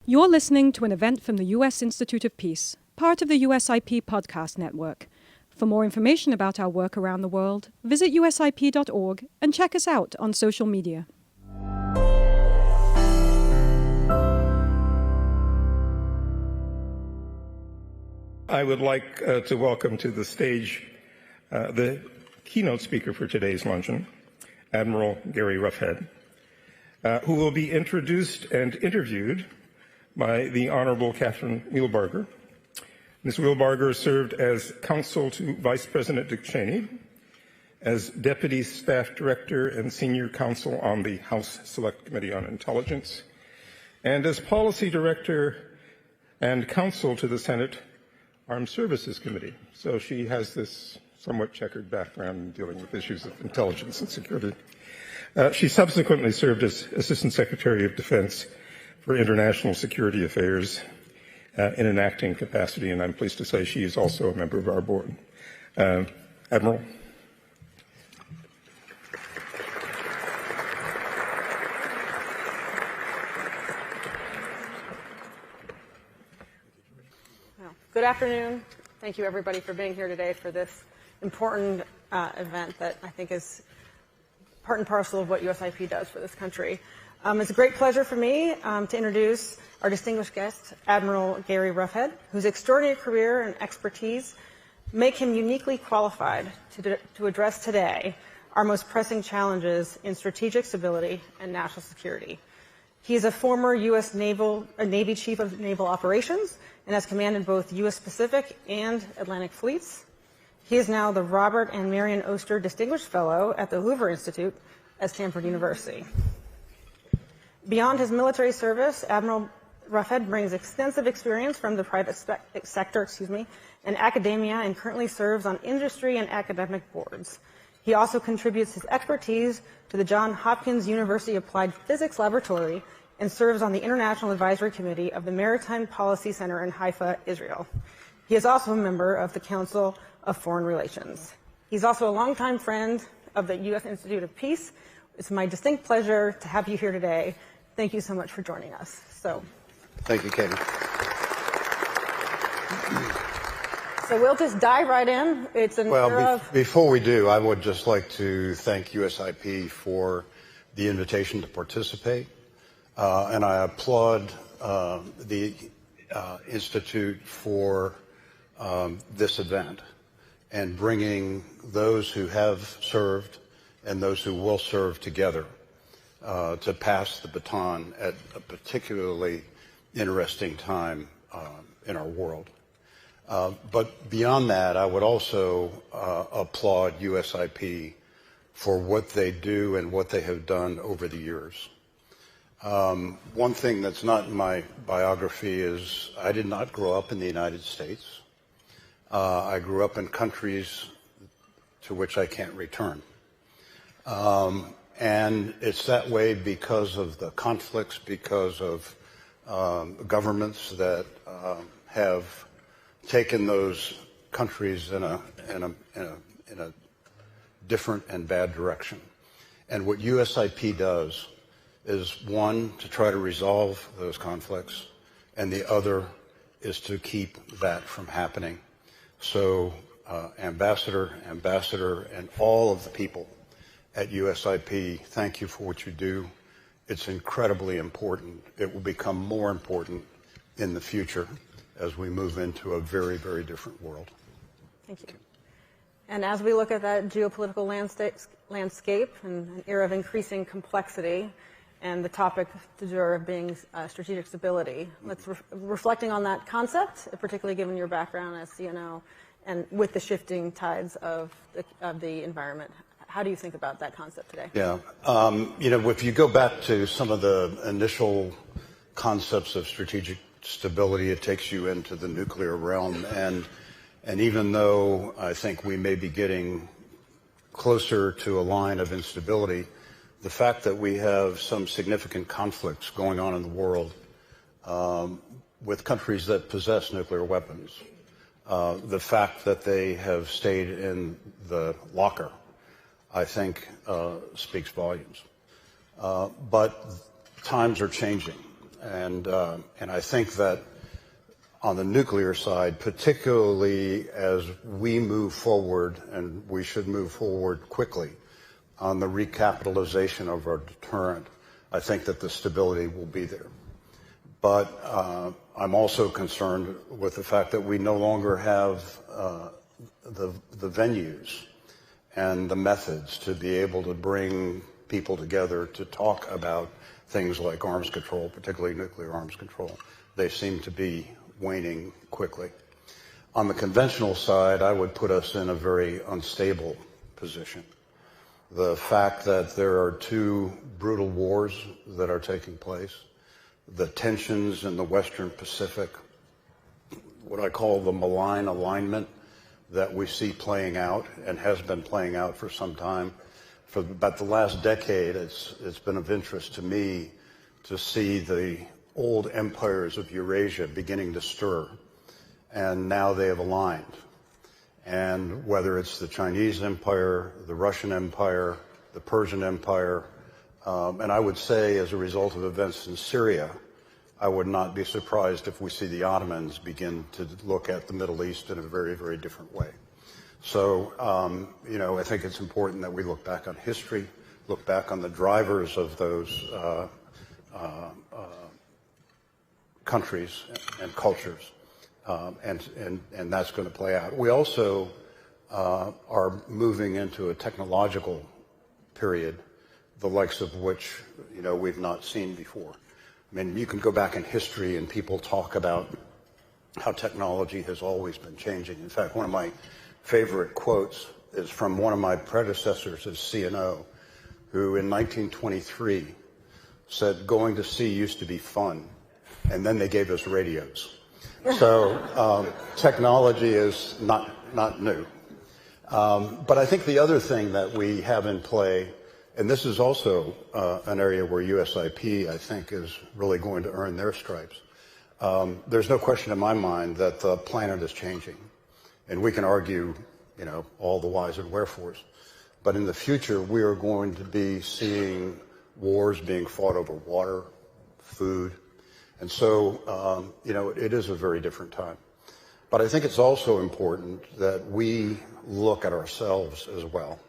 You're listening to an event from the U.S. Institute of Peace, part of the USIP podcast network. For more information about our work around the world, visit usip.org and check us out on social media. I would like to welcome to the stage the keynote speaker for today's luncheon, Admiral Gary Roughead, who will be introduced and interviewed by the Honorable Kathryn Wheelbarger. Ms. Wheelbarger served as counsel to Vice President Dick Cheney, as Deputy Staff Director and Senior Counsel on the House Select Committee on Intelligence, and as Policy Director and Counsel to the Senate Armed Services Committee. So she has this somewhat checkered background in dealing with issues of intelligence and security. She subsequently served as Assistant Secretary of Defense for International Security Affairs in an acting capacity, and I'm pleased to say she is also a member of our board. Admiral. Good afternoon. Thank you, everybody, for being here today for this important event that I think is part and parcel of what USIP does for this country. It's a great pleasure for me to introduce our distinguished guest, Admiral Gary Roughead, whose extraordinary career and expertise make him uniquely qualified to address today our most pressing challenges in strategic stability and national security. He is a former U.S. Navy Chief of Naval Operations and has commanded both U.S. Pacific and Atlantic fleets. He is now the Robert and Marion Oster Distinguished Fellow at the Hoover Institute at Stanford University. Beyond his military service, Admiral Roughead brings extensive experience from the private sector, and academia, and currently serves on industry and academic boards. He also contributes his expertise to the Johns Hopkins University Applied Physics Laboratory and serves on the International Advisory Committee of the Maritime Policy Center in Haifa, Israel. He is also a member of the Council of Foreign Relations. He's also a longtime friend of the U.S. Institute of Peace. It's my distinct pleasure to have you here today. Thank you so much for joining us. Thank you, Katie. So we'll just dive right in. It's an era of... Before we do, I would just like to thank USIP for the invitation to participate. And I applaud the Institute for this event and bringing those who have served and those who will serve together to pass the baton at a particularly interesting time in our world. But beyond that, I would also applaud USIP for what they do and what they have done over the years. One thing that's not in my biography is I did not grow up in the United States. I grew up in countries to which I can't return. And it's that way because of the conflicts, because of governments that have taken those countries in a different and bad direction. And what USIP does is, one, to try to resolve those conflicts, and the other is to keep that from happening. So, Ambassador, and all of the people at USIP, thank you for what you do. It's incredibly important. It will become more important in the future as we move into a very, very different world. Thank you. And as we look at that geopolitical landscape and an era of increasing complexity, and the topic du jour being strategic stability, let's reflecting on that concept, particularly given your background as CNO, and with the shifting tides of the environment. How do you think about that concept today? Yeah, if you go back to some of the initial concepts of strategic stability, it takes you into the nuclear realm, and even though I think we may be getting closer to a line of instability, the fact that we have some significant conflicts going on in the world with countries that possess nuclear weapons, the fact that they have stayed in the locker, I think, speaks volumes. But times are changing. And I think that on the nuclear side, particularly as we move forward, and we should move forward quickly, on the recapitalization of our deterrent, I think that the stability will be there. But I'm also concerned with the fact that we no longer have the venues and the methods to be able to bring people together to talk about things like arms control, particularly nuclear arms control. They seem to be waning quickly. On the conventional side, I would put us in a very unstable position. The fact that there are two brutal wars that are taking place, the tensions in the Western Pacific, what I call the malign alignment that we see playing out and has been playing out for some time. For about the last decade, it's been of interest to me to see the old empires of Eurasia beginning to stir, and now they have aligned. And whether it's the Chinese Empire, the Russian Empire, the Persian Empire, and I would say as a result of events in Syria, I would not be surprised if we see the Ottomans begin to look at the Middle East in a very, very different way. So, I think it's important that we look back on history, look back on the drivers of those countries and cultures, and that's going to play out. We also are moving into a technological period, the likes of which, we've not seen before. I mean, you can go back in history and people talk about how technology has always been changing. In fact, one of my favorite quotes is from one of my predecessors as CNO, who in 1923 said, "Going to sea used to be fun, and then they gave us radios." So technology is not new. But I think the other thing that we have in play, and this is also an area where USIP, I think, is really going to earn their stripes. There's no question in my mind that the planet is changing. And we can argue, all the whys and wherefores. But in the future, we are going to be seeing wars being fought over water, food. And so, it is a very different time. But I think it's also important that we look at ourselves as well.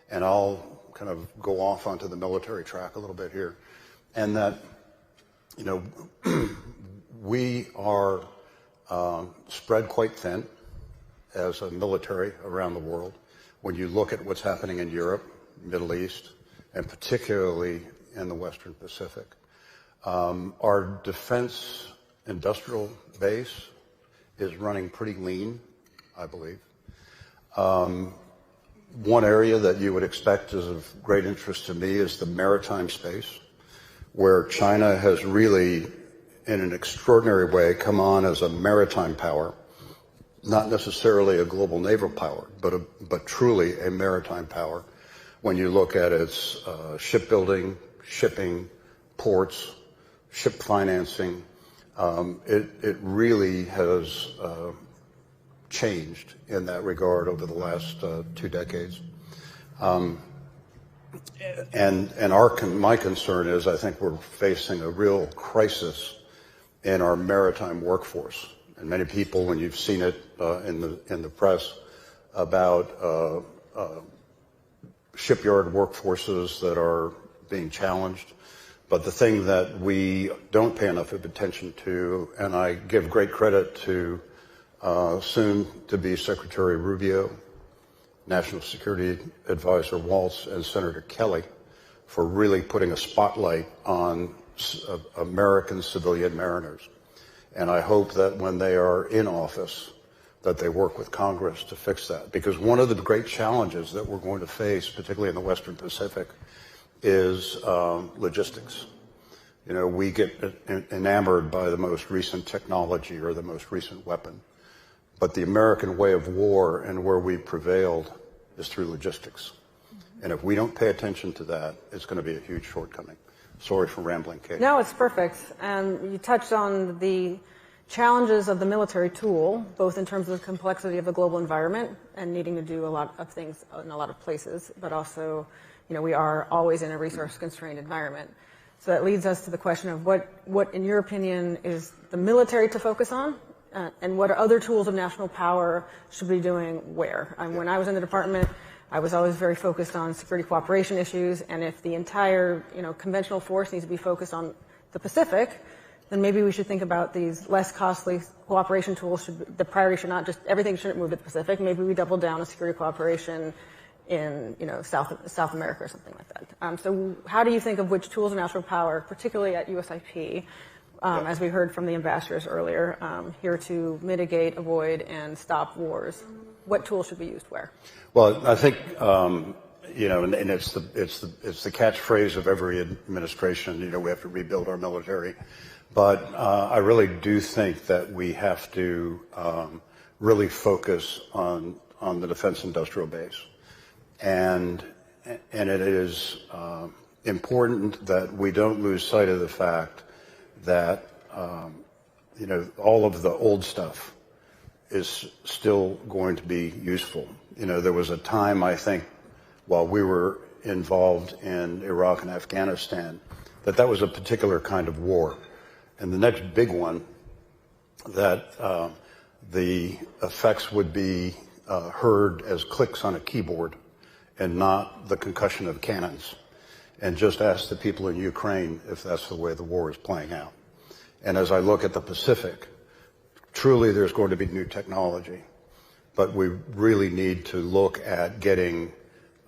And I'll kind of go off onto the military track a little bit here. And that, we are spread quite thin as a military around the world. When you look at what's happening in Europe, Middle East, and particularly in the Western Pacific. Our defense industrial base is running pretty lean, I believe. One area that you would expect is of great interest to me is the maritime space, where China has really, in an extraordinary way, come on as a maritime power, not necessarily a global naval power, but truly a maritime power. When you look at its shipbuilding, shipping, ports, ship financing, it really has changed in that regard over the last 2 decades. My concern is I think we're facing a real crisis in our maritime workforce. And many people, when you've seen it in the press about shipyard workforces that are being challenged. But the thing that we don't pay enough of attention to, and I give great credit to soon-to-be Secretary Rubio, National Security Advisor Waltz, and Senator Kelly for really putting a spotlight on American civilian mariners. And I hope that when they are in office, that they work with Congress to fix that. Because one of the great challenges that we're going to face, particularly in the Western Pacific, is logistics. We get enamored by the most recent technology or the most recent weapon. But the American way of war and where we prevailed is through logistics. And if we don't pay attention to that, it's going to be a huge shortcoming. Sorry for rambling, Kate. No, it's perfect. And you touched on the challenges of the military tool, both in terms of the complexity of the global environment and needing to do a lot of things in a lot of places, but also, we are always in a resource-constrained environment. So that leads us to the question of what in your opinion, is the military to focus on, and what other tools of national power should we be doing where? When I was in the department, I was always very focused on security cooperation issues, and if the entire, conventional force needs to be focused on the Pacific, then maybe we should think about these less costly cooperation tools. The priority should not just, everything shouldn't move to the Pacific. Maybe we double down on security cooperation in, South America or something like that. So how do you think of which tools of national power, particularly at USIP, as we heard from the ambassadors earlier, here to mitigate, avoid, and stop wars? What tools should be used where? Well, I think, and it's the catchphrase of every administration, we have to rebuild our military. But I really do think that we have to really focus on the defense industrial base. And it is important that we don't lose sight of the fact that, all of the old stuff is still going to be useful. There was a time, I think, while we were involved in Iraq and Afghanistan, that was a particular kind of war. And the next big one, that the effects would be heard as clicks on a keyboard and not the concussion of cannons. And just ask the people in Ukraine if that's the way the war is playing out. And as I look at the Pacific, truly there's going to be new technology, but we really need to look at getting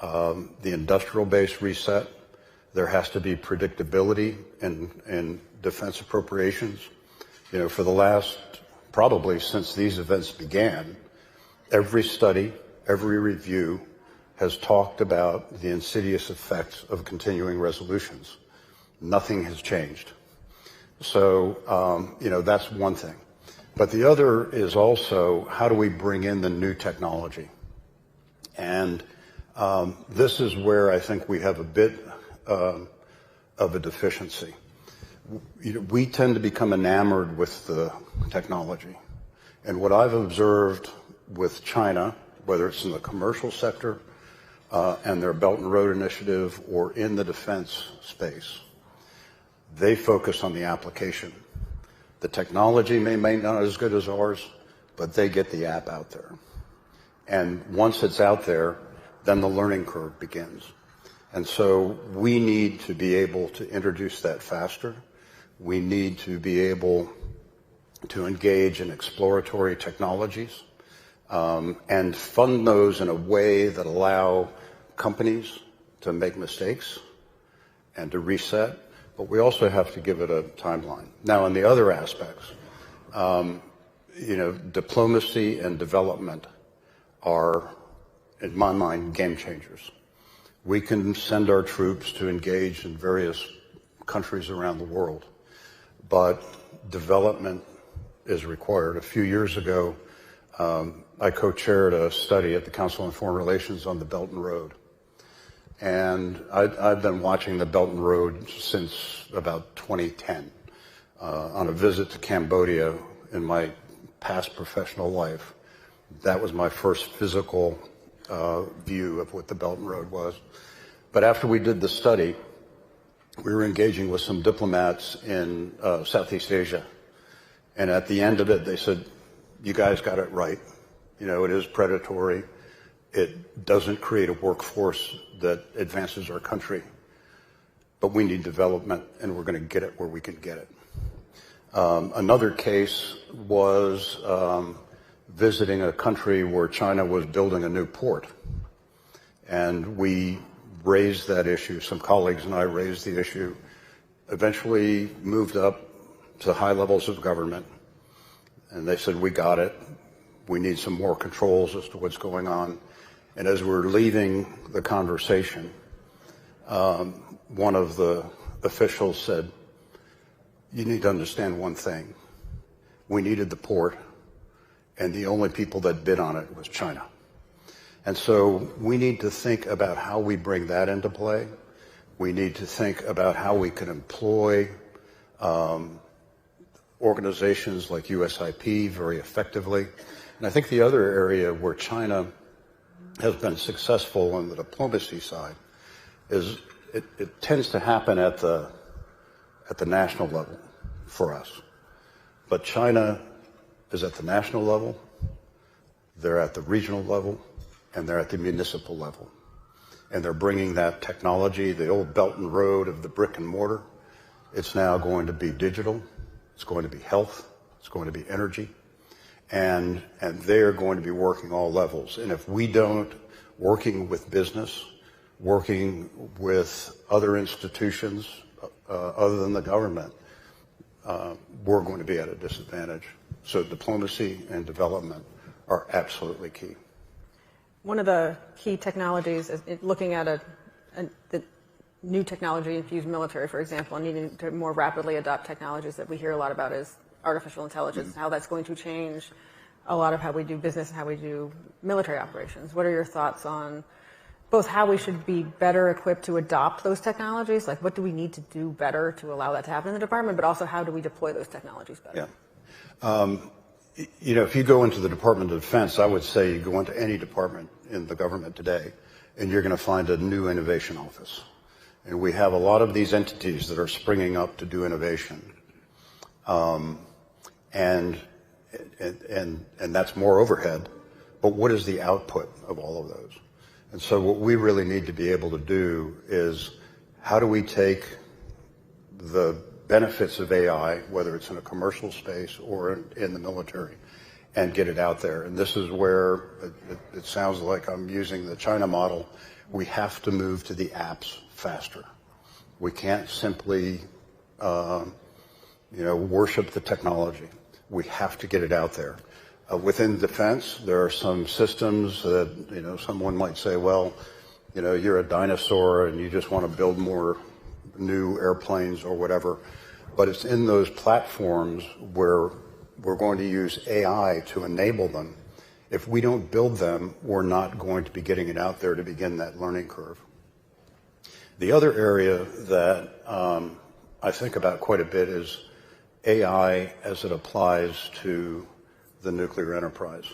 the industrial base reset. There has to be predictability in defense appropriations. For the last, probably since these events began, every study, every review has talked about the insidious effects of continuing resolutions. Nothing has changed. So, that's one thing. But the other is also, how do we bring in the new technology? And this is where I think we have a bit of a deficiency. We tend to become enamored with the technology. And what I've observed with China, whether it's in the commercial sector and their Belt and Road Initiative or in the defense space, they focus on the application. The technology may not be as good as ours, but they get the app out there. And once it's out there, then the learning curve begins. And so we need to be able to introduce that faster. We need to be able to engage in exploratory technologies and fund those in a way that allow companies to make mistakes and to reset, but we also have to give it a timeline. Now, in the other aspects, diplomacy and development are, in my mind, game changers. We can send our troops to engage in various countries around the world, but development is required. A few years ago, I co-chaired a study at the Council on Foreign Relations on the Belt and Road. And I've been watching the Belt and Road since about 2010. On a visit to Cambodia in my past professional life, that was my first physical view of what the Belt and Road was. But after we did the study, we were engaging with some diplomats in Southeast Asia. And at the end of it, they said, you guys got it right. It is predatory. It doesn't create a workforce that advances our country. But we need development, and we're going to get it where we can get it. Another case was visiting a country where China was building a new port. And we raised that issue. Some colleagues and I raised the issue, eventually moved up to high levels of government. And they said, we got it. We need some more controls as to what's going on. And as we're leaving the conversation, one of the officials said, you need to understand one thing. We needed the port, and the only people that bid on it was China. And so we need to think about how we bring that into play. We need to think about how we can employ organizations like USIP very effectively. And I think the other area where China has been successful on the diplomacy side is it tends to happen at the at the national level for us. But China is at the national level, they're at the regional level, and they're at the municipal level. And they're bringing that technology, the old Belt and Road of the brick and mortar. It's now going to be digital, it's going to be health, it's going to be energy, and they're going to be working all levels. And if we don't, working with business, working with other institutions other than the government, we're going to be at a disadvantage. So diplomacy and development are absolutely key. One of the key technologies is looking at the new technology-infused military, for example, and needing to more rapidly adopt technologies that we hear a lot about is artificial intelligence, and how that's going to change a lot of how we do business and how we do military operations. What are your thoughts on both how we should be better equipped to adopt those technologies, like what do we need to do better to allow that to happen in the department, but also how do we deploy those technologies better? Yeah. You know, if you go into the Department of Defense, I would say you go into any department in the government today, and you're going to find a new innovation office. And we have a lot of these entities that are springing up to do innovation. And that's more overhead, but what is the output of all of those? And so what we really need to be able to do is how do we take the benefits of AI, whether it's in a commercial space or in the military, and get it out there. And this is where it sounds like I'm using the China model. We have to move to the apps faster. We can't simply, worship the technology. We have to get it out there. Within defense, there are some systems that, someone might say, well, you're a dinosaur and you just want to build more new airplanes or whatever. But it's in those platforms where we're going to use AI to enable them. If we don't build them, we're not going to be getting it out there to begin that learning curve. The other area that I think about quite a bit is AI as it applies to the nuclear enterprise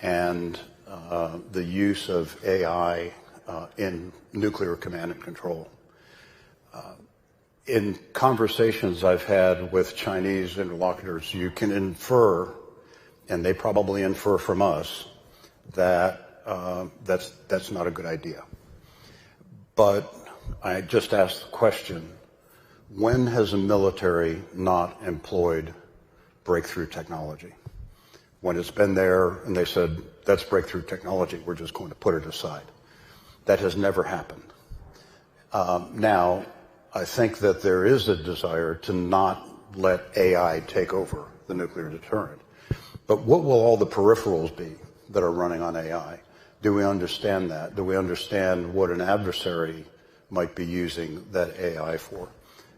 and the use of AI in nuclear command and control. In conversations I've had with Chinese interlocutors, you can infer, and they probably infer from us, that that's not a good idea. But I just asked the question, when has a military not employed breakthrough technology? When it's been there and they said, that's breakthrough technology, we're just going to put it aside. That has never happened. Now, I think that there is a desire to not let AI take over the nuclear deterrent. But what will all the peripherals be that are running on AI? Do we understand that? Do we understand what an adversary might be using that AI for?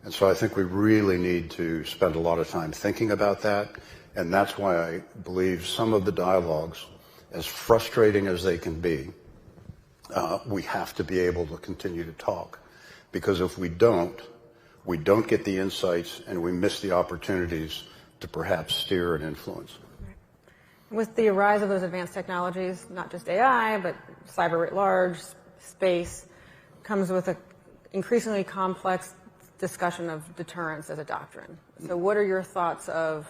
And so I think we really need to spend a lot of time thinking about that. And that's why I believe some of the dialogues, as frustrating as they can be, we have to be able to continue to talk. Because if we don't get the insights and we miss the opportunities to perhaps steer and influence. With the rise of those advanced technologies, not just AI, but cyber writ large, space, comes with an increasingly complex discussion of deterrence as a doctrine. So what are your thoughts of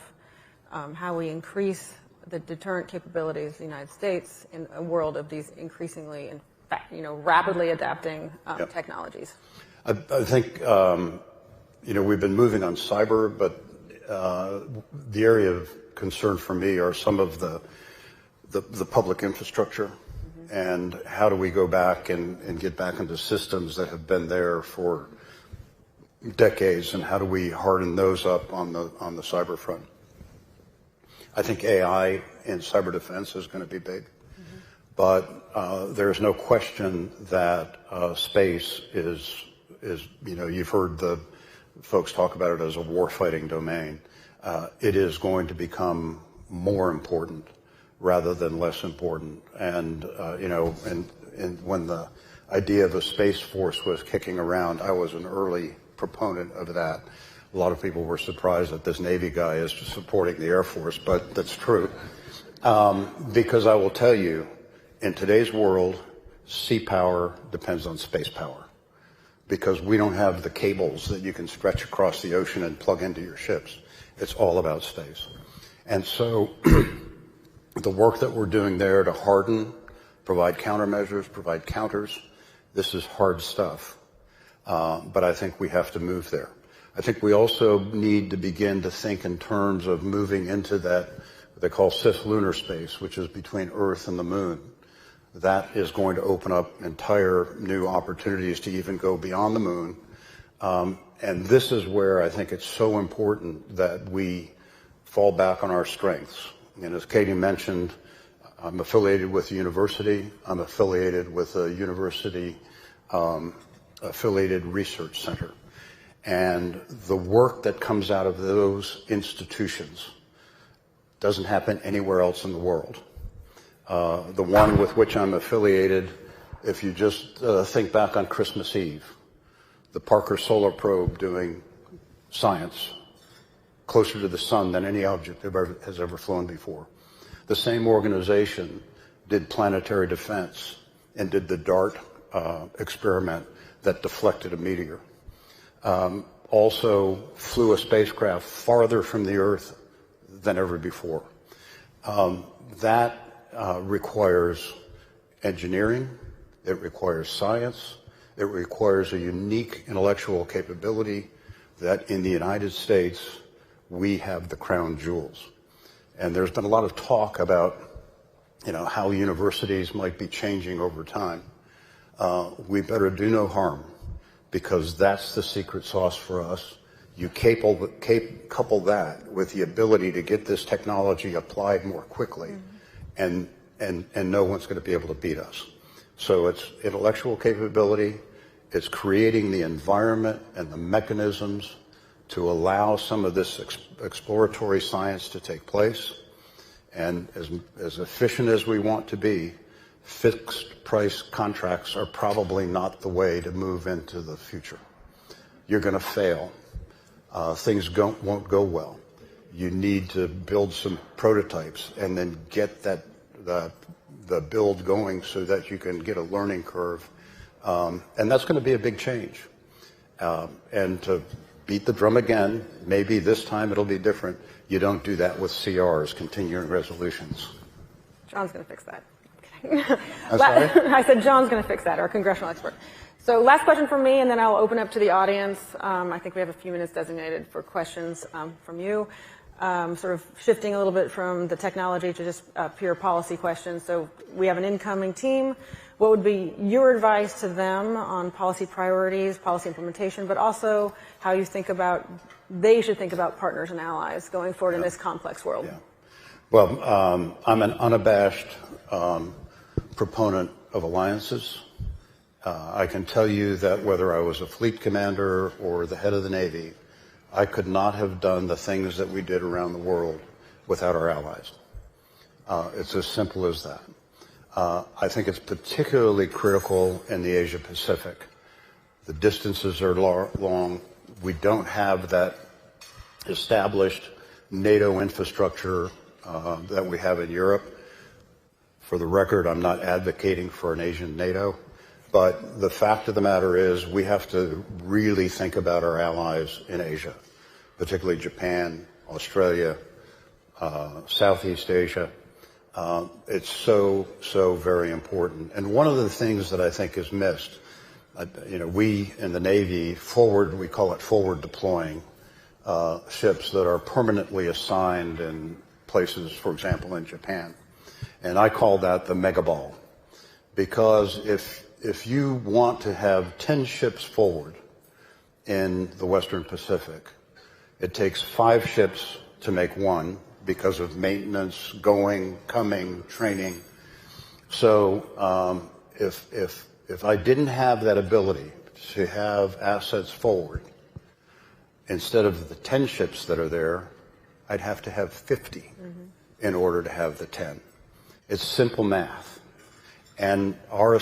how we increase the deterrent capabilities of the United States in a world of these increasingly, rapidly adapting technologies? I think, we've been moving on cyber, but the area of concern for me are some of the public infrastructure, and how do we go back and get back into systems that have been there for decades, and how do we harden those up on the cyber front? I think AI in cyber defense is going to be big, but there's no question that space is you've heard the folks talk about it as a war-fighting domain. It is going to become more important rather than less important. And when the idea of a space force was kicking around, I was an early proponent of that. A lot of people were surprised that this Navy guy is supporting the Air Force, but that's true. Because I will tell you, in today's world, sea power depends on space power. because we don't have the cables that you can stretch across the ocean and plug into your ships. It's all about space. And so the work that we're doing there to harden, provide countermeasures, provide counters, this is hard stuff. But I think we have to move there. I think we also need to begin to think in terms of moving into that, what they call cislunar space, which is between Earth and the Moon. That is going to open up entire new opportunities to even go beyond the Moon. And this is where I think it's so important that we fall back on our strengths. And as Katie mentioned, I'm affiliated with a university. I'm affiliated with a university affiliated research center. And the work that comes out of those institutions doesn't happen anywhere else in the world. The one with which I'm affiliated, if you just think back on Christmas Eve, the Parker Solar Probe doing science closer to the sun than any object has ever flown before. The same organization did planetary defense and did the DART experiment that deflected a meteor. Also flew a spacecraft farther from the Earth than ever before. That requires engineering, it requires science, it requires a unique intellectual capability that in the United States we have the crown jewels. And there's been a lot of talk about, how universities might be changing over time. We better do no harm, because that's the secret sauce for us. You couple that with the ability to get this technology applied more quickly, and no one's going to be able to beat us. So it's intellectual capability, it's creating the environment and the mechanisms to allow some of this exploratory science to take place. And as efficient as we want to be, fixed price contracts are probably not the way to move into the future. You're going to fail. Things won't go well. You need to build some prototypes and then get the build going so that you can get a learning curve. And that's going to be a big change. And to beat the drum again, maybe this time it'll be different. You don't do that with CRs, continuing resolutions. John's going to fix that. I'm sorry? I said John's going to fix that, our congressional expert. So last question from me, and then I'll open up to the audience. I think we have a few minutes designated for questions from you. Sort of shifting a little bit from the technology to just pure policy questions. So we have an incoming team. What would be your advice to them on policy priorities, policy implementation, but also how you think about, they should think about partners and allies going forward in this complex world? Yeah. Well, I'm an unabashed proponent of alliances. I can tell you that whether I was a fleet commander or the head of the Navy, I could not have done the things that we did around the world without our allies. It's as simple as that. I think it's particularly critical in the Asia Pacific. The distances are long. We don't have that established NATO infrastructure that we have in Europe. For the record, I'm not advocating for an Asian NATO, but the fact of the matter is we have to really think about our allies in Asia, particularly Japan, Australia, Southeast Asia. It's so very important. And one of the things that I think is missed, we in the Navy we call it forward deploying ships that are permanently assigned in places, for example, in Japan. And I call that the mega ball, because if you want to have 10 ships forward in the Western Pacific, it takes 5 ships to make one because of maintenance, going, coming, training. So if I didn't have that ability to have assets forward, instead of the 10 ships that are there, I'd have to have 50 in order to have the 10. It's simple math. And our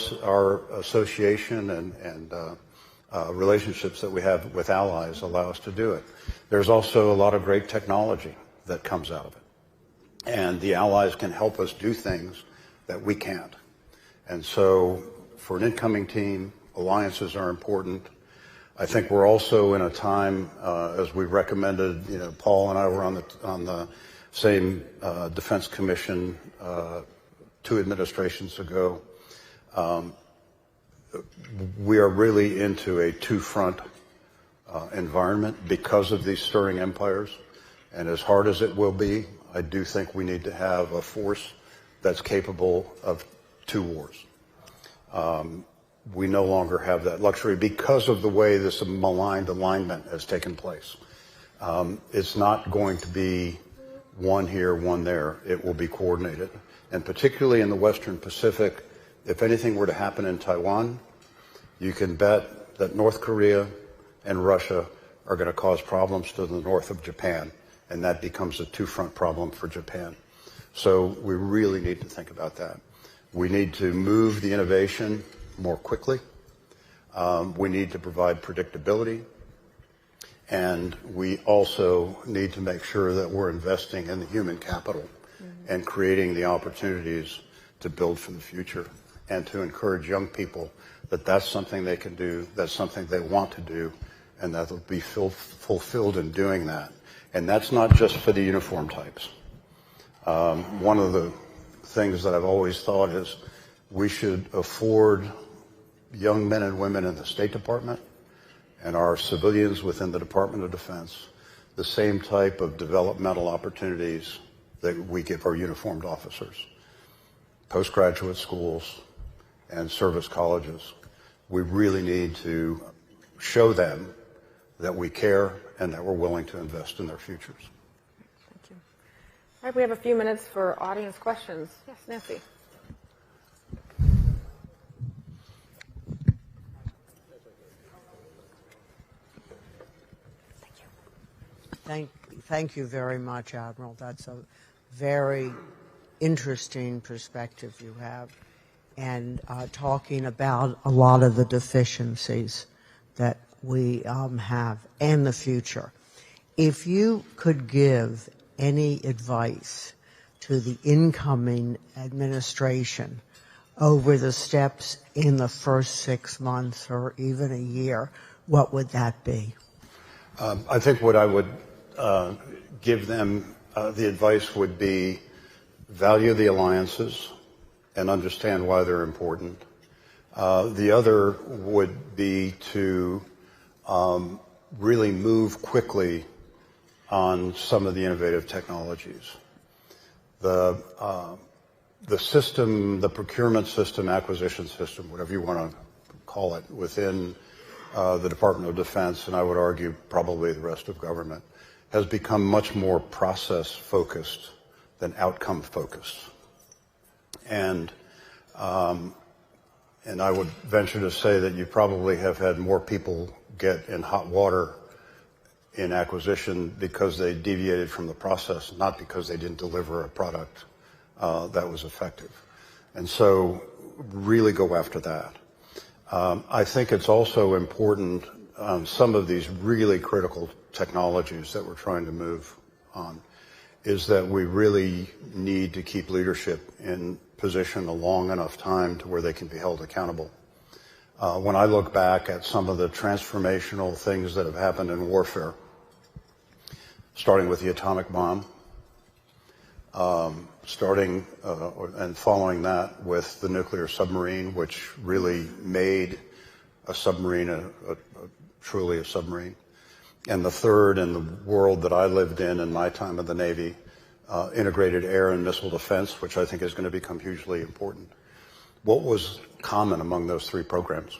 association and relationships that we have with allies allow us to do it. There's also a lot of great technology that comes out of it. And the allies can help us do things that we can't. And so for an incoming team, alliances are important. I think we're also in a time, as we recommended, Paul and I were on the same Defense Commission 2 administrations ago. We are really into a two-front environment because of these stirring empires. And as hard as it will be, I do think we need to have a force that's capable of 2 wars. We no longer have that luxury because of the way this maligned alignment has taken place. It's not going to be one here, one there. It will be coordinated. And particularly in the Western Pacific, if anything were to happen in Taiwan, you can bet that North Korea and Russia are going to cause problems to the north of Japan, and that becomes a two-front problem for Japan. So we really need to think about that. We need to move the innovation more quickly. We need to provide predictability. And we also need to make sure that we're investing in the human capital and creating the opportunities to build for the future and to encourage young people that that's something they can do, that's something they want to do, and that they'll be fulfilled in doing that. And that's not just for the uniform types. One of the things that I've always thought is we should afford young men and women in the State Department and our civilians within the Department of Defense the same type of developmental opportunities that we give our uniformed officers. Postgraduate schools and service colleges. We really need to show them that we care and that we're willing to invest in their futures. Thank you. All right, we have a few minutes for audience questions. Yes, Nancy. Thank you very much, Admiral. That's a very interesting perspective you have, and talking about a lot of the deficiencies that we have and the future. If you could give any advice to the incoming administration over the steps in the first 6 months or even a year, what would that be? I think what I would give them, the advice would be value the alliances and understand why they're important. The other would be to really move quickly on some of the innovative technologies. The system, the procurement system, acquisition system, whatever you want to call it, within the Department of Defense, and I would argue probably the rest of government, has become much more process-focused than outcome-focused. And I would venture to say that you probably have had more people get in hot water in acquisition because they deviated from the process, not because they didn't deliver a product that was effective. And so really go after that. I think it's also important, some of these really critical technologies that we're trying to move on, is that we really need to keep leadership in position a long enough time to where they can be held accountable. When I look back at some of the transformational things that have happened in warfare, starting with the atomic bomb, and following that with the nuclear submarine, which really made a submarine truly a submarine. And the third, in the world that I lived in my time of the Navy, integrated air and missile defense, which I think is going to become hugely important. What was common among those 3 programs?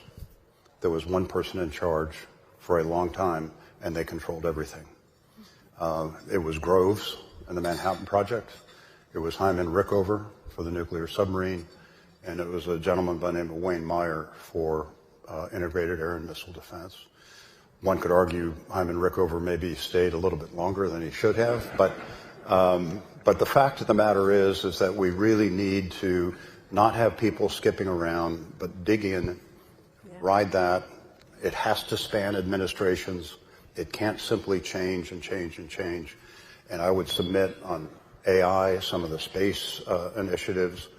There was one person in charge for a long time, and they controlled everything. It was Groves and the Manhattan Project. It was Hyman Rickover for the nuclear submarine, and it was a gentleman by the name of Wayne Meyer for integrated air and missile defense. One could argue Hyman Rickover maybe stayed a little bit longer than he should have, but the fact of the matter is that we really need to not have people skipping around, but dig in, ride that. It has to span administrations. It can't simply change and change and change. And I would submit on AI, some of the space initiatives,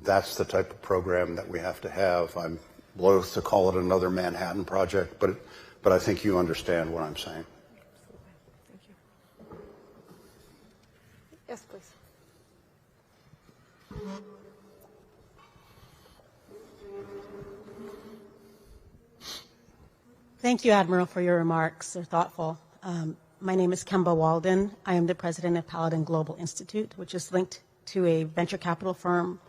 that's the type of program that we have to have. I'm loath to call it another Manhattan Project, but but I think you understand what I'm saying. Thank you. Yes, please. Thank you, Admiral, for your remarks. They're thoughtful. My name is Kemba Walden. I am the president of Paladin Global Institute, which is linked to a venture capital firm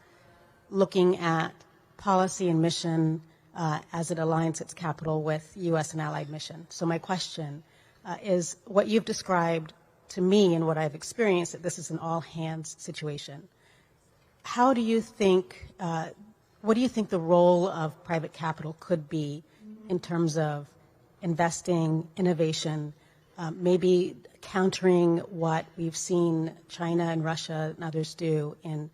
looking at policy and mission as it aligns its capital with U.S. and allied mission. So my question is, what you've described to me and what I've experienced, that this is an all-hands situation. How do you think, what do you think the role of private capital could be in terms of investing, innovation, maybe countering what we've seen China and Russia and others do in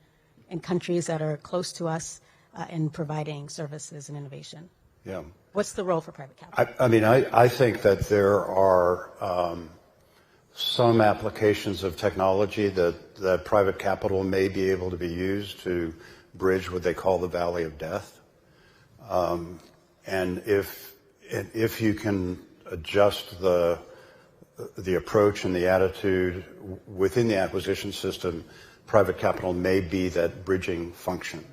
countries that are close to us in providing services and innovation? Yeah. What's the role for private capital? I think that there are some applications of technology that private capital may be able to be used to bridge what they call the valley of death. And if you can adjust the approach and the attitude within the acquisition system, private capital may be that bridging function.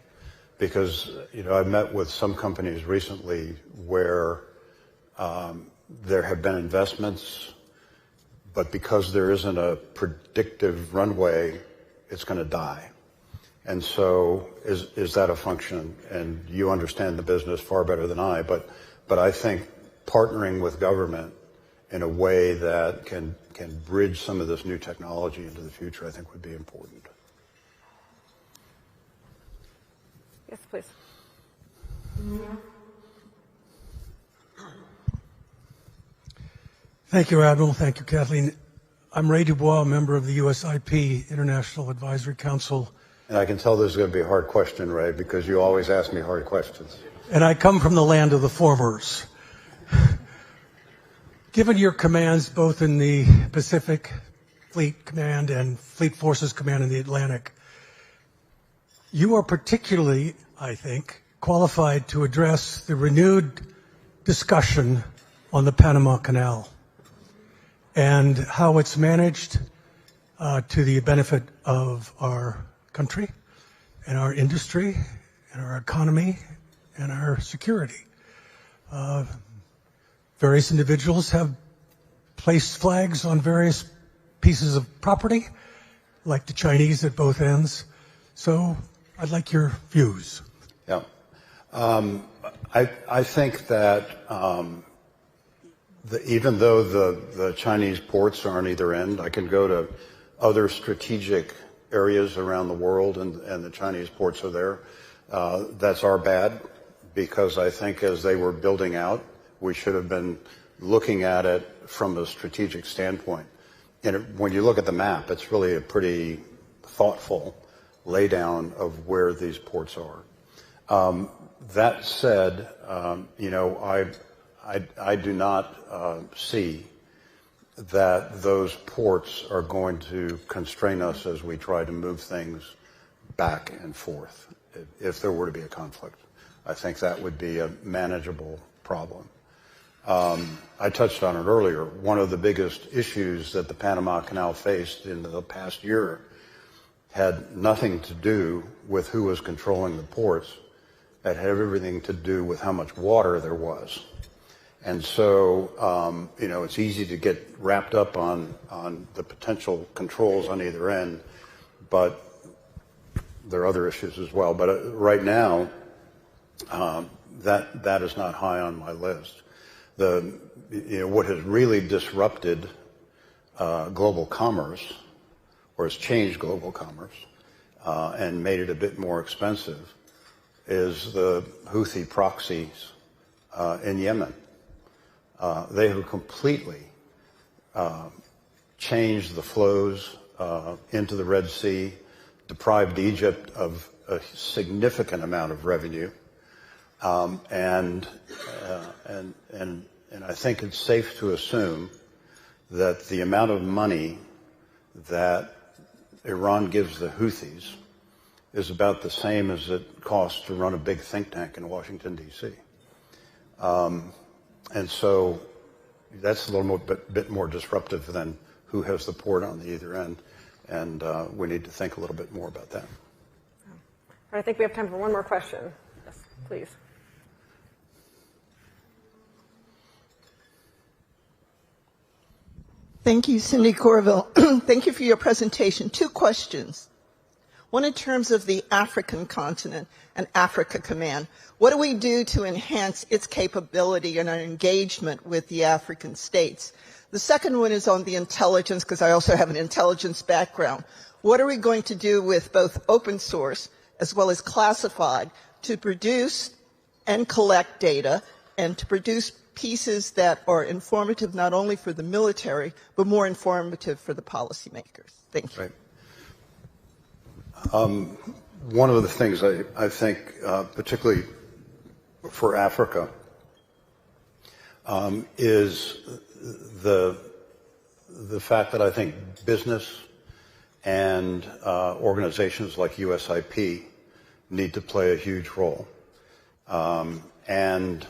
Because, I've met with some companies recently where there have been investments, but because there isn't a predictive runway, it's going to die. And so is that a function? And you understand the business far better than I, but I think partnering with government in a way that can bridge some of this new technology into the future, I think would be important. Yes, please. Thank you, Admiral. Thank you, Kathleen. I'm Ray Dubois, a member of the USIP International Advisory Council. And I can tell this is going to be a hard question, Ray, because you always ask me hard questions. And I come from the land of the formers. Given your commands both in the Pacific Fleet Command and Fleet Forces Command in the Atlantic, you are particularly, I think, qualified to address the renewed discussion on the Panama Canal and how it's managed to the benefit of our country and our industry and our economy and our security. Various individuals have placed flags on various pieces of property, like the Chinese at both ends. So I'd like your views. Yeah. I think that even though the Chinese ports are on either end, I can go to other strategic areas around the world and the Chinese ports are there. That's our bad, because I think as they were building out, we should have been looking at it from a strategic standpoint. And when you look at the map, it's really a pretty thoughtful laydown of where these ports are. That said, I do not see that those ports are going to constrain us as we try to move things back and forth if there were to be a conflict. I think that would be a manageable problem. I touched on it earlier. One of the biggest issues that the Panama Canal faced in the past year had nothing to do with who was controlling the ports. It had everything to do with how much water there was. And so, it's easy to get wrapped up on the potential controls on either end, but there are other issues as well. But right now, that is not high on my list. What has really disrupted global commerce, or has changed global commerce, and made it a bit more expensive, is the Houthi proxies in Yemen. They have completely changed the flows into the Red Sea, deprived Egypt of a significant amount of revenue, and I think it's safe to assume that the amount of money that Iran gives the Houthis is about the same as it costs to run a big think tank in Washington, D.C. And so that's a little bit more disruptive than who has the port on the either end. And we need to think a little bit more about that. I think we have time for one more question. Yes, please. Thank you, Cindy Corville. Thank you for your presentation. 2 questions. One in terms of the African continent and Africa Command. What do we do to enhance its capability and our engagement with the African states? The second one is on the intelligence, because I also have an intelligence background. What are we going to do with both open source as well as classified to produce and collect data and to produce pieces that are informative not only for the military, but more informative for the policymakers? Thank you. Right. One of the things I think, particularly for Africa, is the fact that I think business and organizations like USIP need to play a huge role. And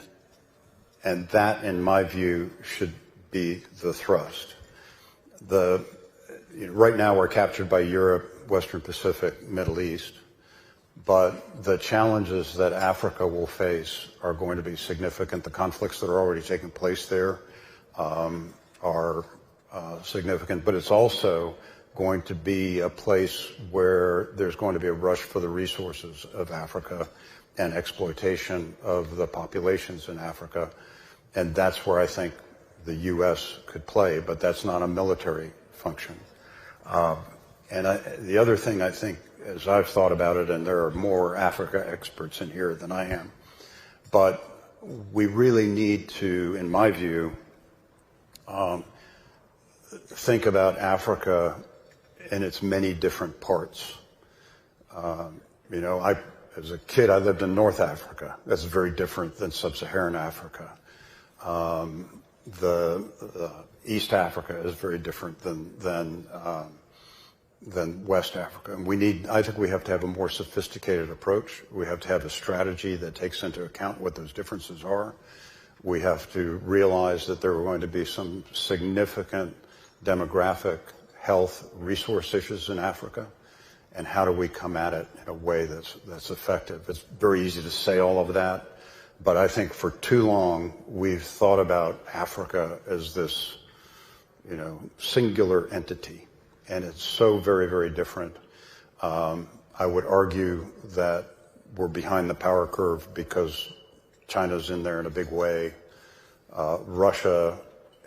that, in my view, should be the thrust. Right now we're captured by Europe, Western Pacific, Middle East, but the challenges that Africa will face are going to be significant. The conflicts that are already taking place there are significant, but it's also going to be a place where there's going to be a rush for the resources of Africa and exploitation of the populations in Africa. And that's where I think the U.S. could play, but that's not a military function. The other thing I think, as I've thought about it, and there are more Africa experts in here than I am, but we really need to, in my view, think about Africa in its many different parts. As a kid, I lived in North Africa. That's very different than Sub-Saharan Africa. The East Africa is very different than West Africa. And I think we have to have a more sophisticated approach. We have to have a strategy that takes into account what those differences are. We have to realize that there are going to be some significant demographic, health, resource issues in Africa. And how do we come at it in a way that's effective? It's very easy to say all of that, but I think for too long we've thought about Africa as this, singular entity, and it's so very, very different. I would argue that we're behind the power curve because China's in there in a big way, Russia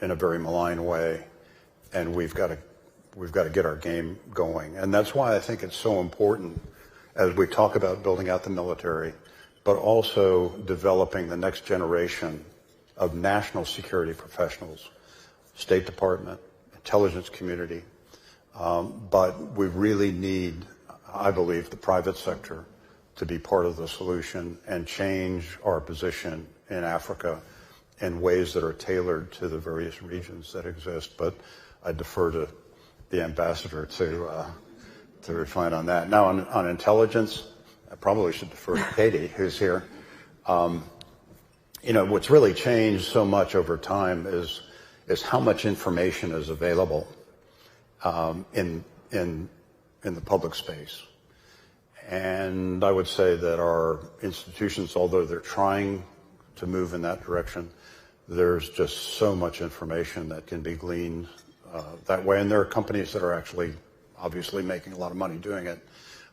in a very malign way, and we've got to get our game going. And that's why I think it's so important as we talk about building out the military, but also developing the next generation of national security professionals, State Department, intelligence community. But we really need, I believe, the private sector to be part of the solution and change our position in Africa in ways that are tailored to the various regions that exist. But I defer to the ambassador to refine on that. Now, on intelligence, I probably should defer to Katie, who's here. What's really changed so much over time is how much information is available in the public space. And I would say that our institutions, although they're trying to move in that direction, there's just so much information that can be gleaned that way. And there are companies that are actually obviously making a lot of money doing it.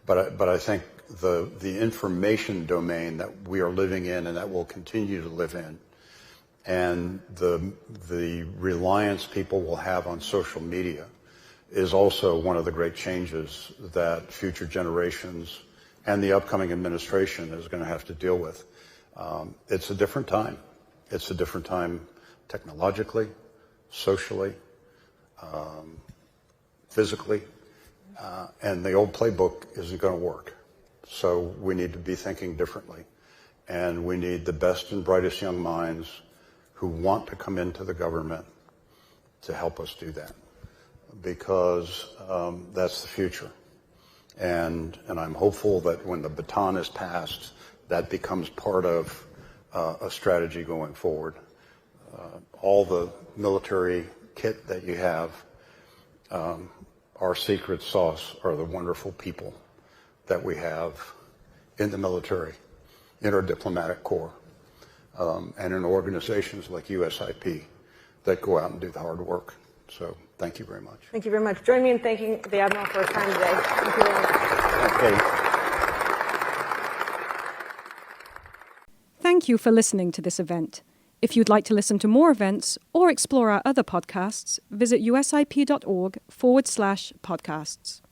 But I think the information domain that we are living in and that we'll continue to live in, and the reliance people will have on social media is also one of the great changes that future generations and the upcoming administration is going to have to deal with. It's a different time. It's a different time technologically, socially, physically, and the old playbook isn't going to work. So we need to be thinking differently, and we need the best and brightest young minds who want to come into the government to help us do that, because that's the future. And I'm hopeful that when the baton is passed, that becomes part of a strategy going forward. all the military kit that you have. Our secret sauce are the wonderful people that we have in the military, in our diplomatic corps, and in organizations like USIP that go out and do the hard work. So thank you very much. Thank you very much. Join me in thanking the Admiral for his time today. Thank you very much. Okay. Thank you for listening to this event. If you'd like to listen to more events or explore our other podcasts, visit usip.org/podcasts.